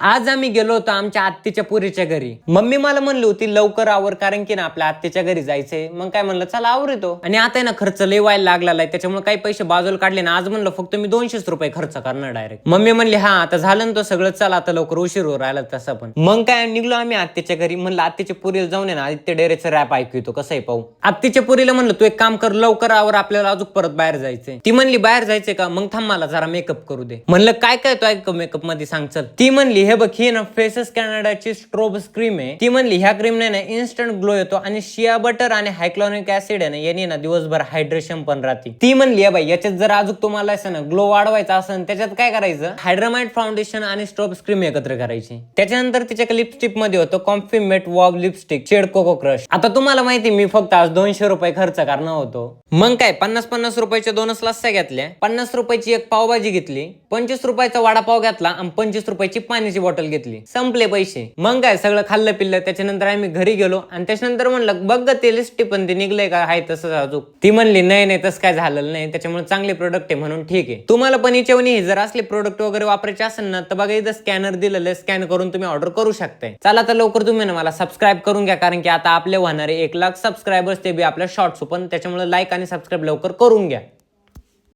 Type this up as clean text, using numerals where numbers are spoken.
आज आम्ही गेलो होतो आमच्या आत्तीच्या पुरीच्या घरी. मम्मी मला म्हणली होती लवकर आवर, कारण की ना आपल्या आत्तीच्या घरी जायचंय. मग काय म्हणलं चला आवरतो. आणि आता ना खर्च लय व्हायला लागलेला आहे, त्याच्यामुळे काही पैसे बाजूला काढले ना. आज म्हणलं फक्त मी 200 रुपये खर्च करणार डायरेक्ट. मम्मी म्हणली हा आता झालं ना तो सगळं, चला आता लवकर उशीर हो राहिला तसं पण. मग काय निघलो आम्ही आत्तीच्या घरी. म्हणलं आत्तीच्या पुरीला जाऊन ना आदित्य डेरेचं रॅप ऐकू येतो कसं आहे पाहू. आत्तीच्या पुरीला म्हणलं तू एक काम कर, लवकर आवर, आपल्याला अजून परत बाहेर जायचंय. ती म्हणली बाहेर जायचंय का, मग थांब मला जरा मेकअप करू दे. म्हणलं काय काय तो ऐक मेकअप मध्ये सांग चल. ती म्हणली हे बघ ही ना फेसेस कॅनडाची स्ट्रोब क्रीम आहे. ती म्हणली ह्या क्रीमने ना इन्स्टंट ग्लो येतो आणि शिया बटर आणि हायक्लोनिक ऍसिड आहे ना याने ना दिवसभर हायड्रेशन पण राहते. ती म्हणली बाई याच्यात जर अजून तुम्हाला असं ना ग्लो वाढवायचा असेल त्याच्यात काय करायचं, हायड्रामाइड फाउंडेशन आणि स्ट्रोब क्रीम एकत्र करायची. त्याच्यानंतर तिच्या लिपस्टिक मध्ये होतं comfy matte wow lipstick shade coco crush. आता तुम्हाला माहिती मी फक्त आज 200 रुपये खर्च करणार होतो. मग काय 50-50 रुपयाच्या 2 लस्स्या घेतल्या, 50 रुपयाची एक पावभाजी घेतली, 25 रुपयाचा वडापाव घेतला आणि 25 रुपयाची पाण्याची बॉटल घेतली. संपले पैसे. मग काय सगळं खाल्लं पिल्लं. त्याच्यानंतर आम्ही घरी गेलो आणि त्याच्यानंतर म्हणलं बघ ते लिस्टी पण ते निघलंय का हाय तसं अजून. ती म्हणली नाही तसं काय झालेलं नाही, त्याच्यामुळे चांगले प्रोडक्ट आहे म्हणून ठीक आहे. तुम्हाला पण याच्यावणी जर असले प्रोडक्ट वगैरे वापरायचे असेल ना तर बघा इथं स्कॅनर दिलेलं, स्कॅन करून तुम्ही ऑर्डर करू शकताय. चला तर लवकर तुम्ही ना मला सबस्क्राईब करून घ्या, कारण की आता आपले होणारे 1 लाख सबस्क्रायबर्स ते बी आपल्या शॉर्ट्स पण, त्याच्यामुळे लाईक आणि सबस्क्राईब लवकर करून घ्या.